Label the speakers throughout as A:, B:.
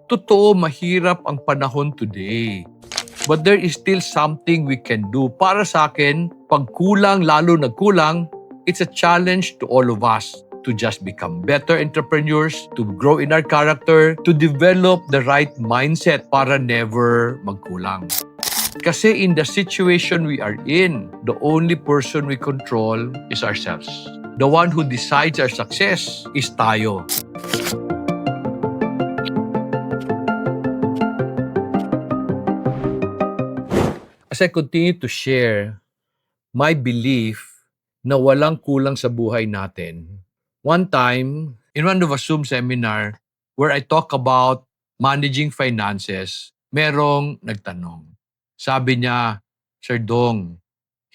A: Totoo, mahirap ang panahon today. But there is still something we can do. Para sa akin, pag kulang, lalo nagkulang, it's a challenge to all of us to just become better entrepreneurs, to grow in our character, to develop the right mindset para never magkulang. Kasi in the situation we are in, the only person we control is ourselves. The one who decides our success is tayo. As I continue to share my belief na walang kulang sa buhay natin, one time, in one of a Zoom seminar where I talk about managing finances, merong nagtanong. Sabi niya, Sir Dong,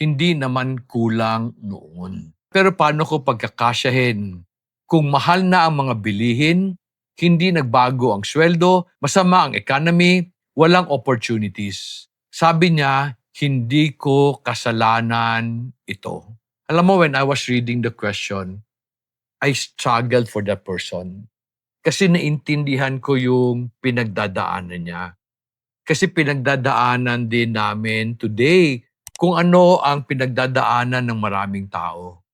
A: hindi naman kulang noon. Pero paano ko pagkakasyahin? Kung mahal na ang mga bilihin, hindi nagbago ang sweldo, masama ang economy, walang opportunities. Sabi niya, hindi ko kasalanan ito. Alam mo, when I was reading the question, I struggled for that person. Kasi naintindihan ko yung pinagdadaanan niya. Kasi pinagdadaanan din namin today kung ano ang pinagdadaanan ng maraming tao.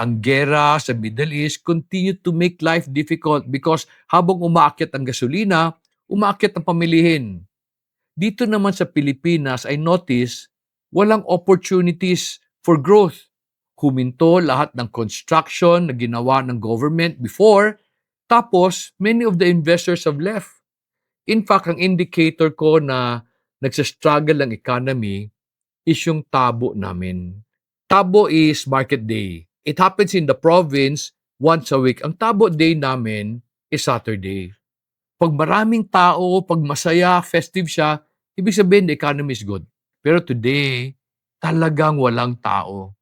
A: Ang gera sa Middle East continue to make life difficult because habang umaakyat ang gasolina, umaakyat ang pamilihin. Dito naman sa Pilipinas, I notice walang opportunities for growth. Huminto lahat ng construction na ginawa ng government before, tapos many of the investors have left. In fact, ang indicator ko na nagsastruggle ang economy is yung tabo namin. Tabo is market day. It happens in the province once a week. Ang tabo day namin is Saturday. Pag maraming tao, pag masaya, festive siya, ibig sabihin the economy is good. Pero today, talagang walang tao.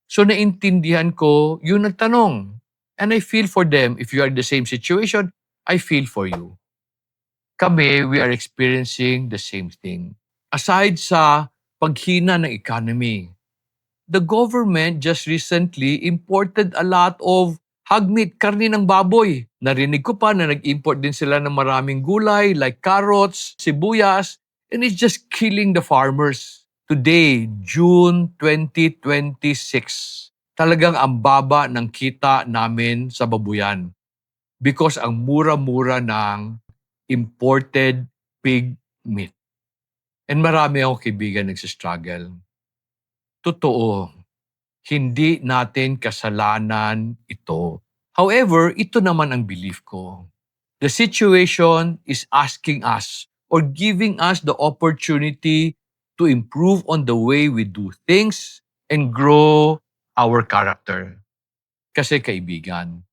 A: So naintindihan ko yung nagtanong. And I feel for them. If you are in the same situation, I feel for you. Kami, we are experiencing the same thing. Aside sa paghina ng economy, the government just recently imported a lot of hog meat, karne ng baboy. Narinig ko pa na nag-import din sila ng maraming gulay like carrots, sibuyas, and it's just killing the farmers. Today, June 2026, talagang ang baba ng kita namin sa babuyan because ang mura-mura ng imported pig meat. And marami akong kaibigan nagsistruggle. Totoo, hindi natin kasalanan ito. However, ito naman ang belief ko. The situation is asking us or giving us the opportunity to improve on the way we do things and grow our character. Kasi kaibigan,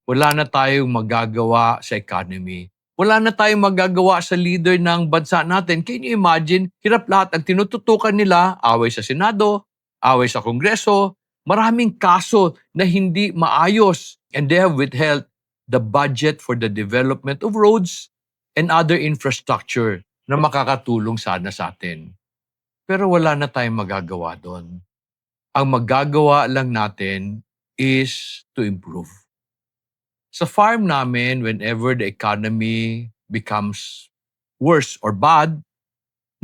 A: wala na tayong magagawa sa economy. Wala na tayong magagawa sa leader ng bansa natin. Can you imagine? Hirap lahat ang tinututukan nila, away sa Senado, away sa Kongreso, maraming kaso na hindi maayos. And they have withheld the budget for the development of roads and other infrastructure na makakatulong sana sa atin. Pero wala na tayong magagawa doon. Ang magagawa lang natin is to improve. Sa farm namin, whenever the economy becomes worse or bad,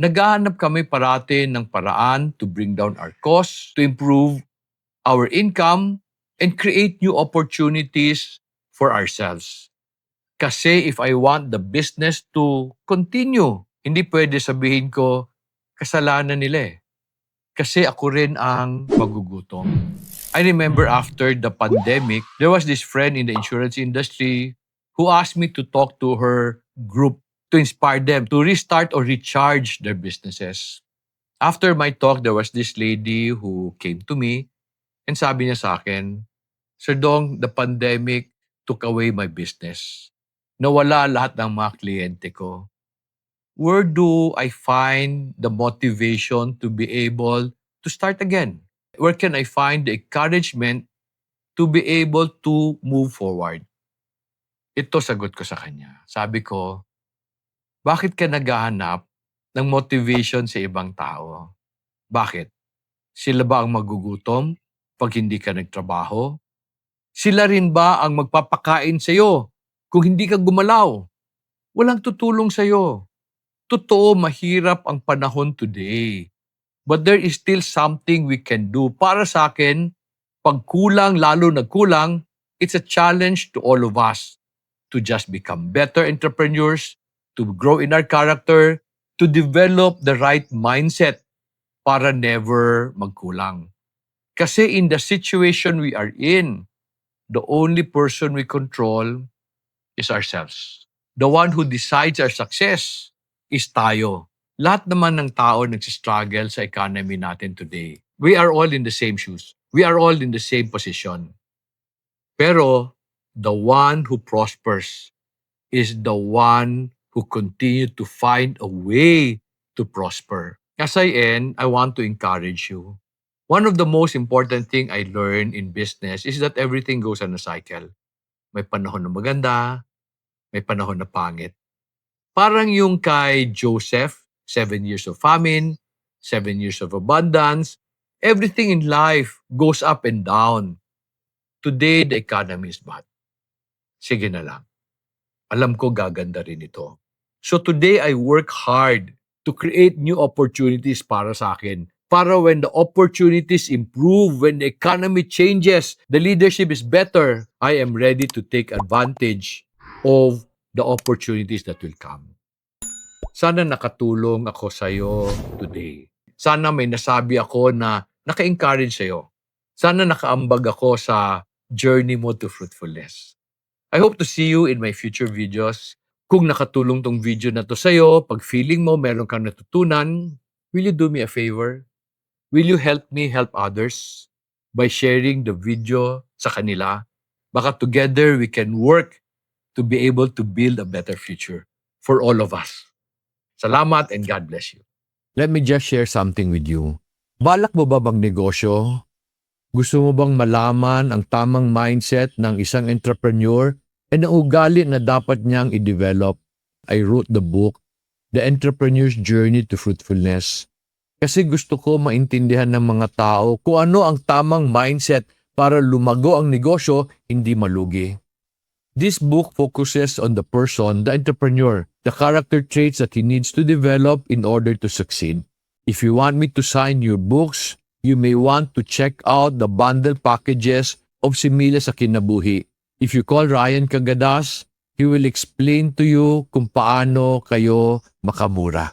A: naghahanap kami parati ng paraan to bring down our costs, to improve our income, and create new opportunities for ourselves. Kasi if I want the business to continue, hindi pwede sabihin ko, kasalanan nila eh. Kasi ako rin ang magugutom. I remember after the pandemic, there was this friend in the insurance industry who asked me to talk to her group to inspire them to restart or recharge their businesses. After my talk, there was this lady who came to me and sabi niya sa akin, Sir Dong, the pandemic took away my business. Nawala lahat ng mga kliyente ko. Where do I find the motivation to be able to start again? Where can I find the encouragement to be able to move forward? Ito sagot ko sa kanya. Sabi ko, bakit ka naghahanap ng motivation sa ibang tao? Bakit? Sila ba ang magugutom pag hindi ka nagtrabaho? Sila rin ba ang magpapakain sa iyo kung hindi ka gumalaw? walang tutulong sa'yo. Totoo, mahirap ang panahon today. But there is still something we can do. Para sa akin, pag kulang, lalo nagkulang, it's a challenge to all of us to just become better entrepreneurs, to grow in our character, to develop the right mindset para never magkulang. Kasi in the situation we are in, the only person we control is ourselves. The one who decides our success is tayo. Lahat naman ng tao nagsistruggle sa economy natin today. We are all in the same shoes. We are all in the same position. Pero the one who prospers is the one who continue to find a way to prosper. As I end, I want to encourage you. One of the most important thing I learned in business is that everything goes on a cycle. May panahon na maganda, may panahon na pangit. Parang yung kay Joseph, 7 years of famine, 7 years of abundance, everything in life goes up and down. Today, the economy is bad. Sige na lang. Alam ko gaganda rin ito. So today, I work hard to create new opportunities para sa akin. Para when the opportunities improve, when the economy changes, the leadership is better, I am ready to take advantage of the opportunities that will come. Sana nakatulong ako sa iyo today. Sana may nasabi ako na naka-encourage sa iyo. Sana nakaambag ako sa journey mo to fruitfulness. I hope to see you in my future videos. Kung nakatulong tong video na to sa iyo, pag feeling mo meron kang natutunan, will you do me a favor? Will you help me help others by sharing the video sa kanila? Baka together we can work to be able to build a better future for all of us. Salamat and God bless you. Let me just share something with you. Balak mo ba magnegosyo? Gusto mo bang malaman ang tamang mindset ng isang entrepreneur and ang ugali na dapat niyang i-develop? I wrote the book, The Entrepreneur's Journey to Fruitfulness. Kasi gusto ko maintindihan ng mga tao kung ano ang tamang mindset para lumago ang negosyo, hindi malugi. This book focuses on the person, the entrepreneur, the character traits that he needs to develop in order to succeed. If you want me to sign your books, you may want to check out the bundle packages of Simila sa Kinabuhi. If you call Ryan Cagadas, he will explain to you kung paano kayo makamura.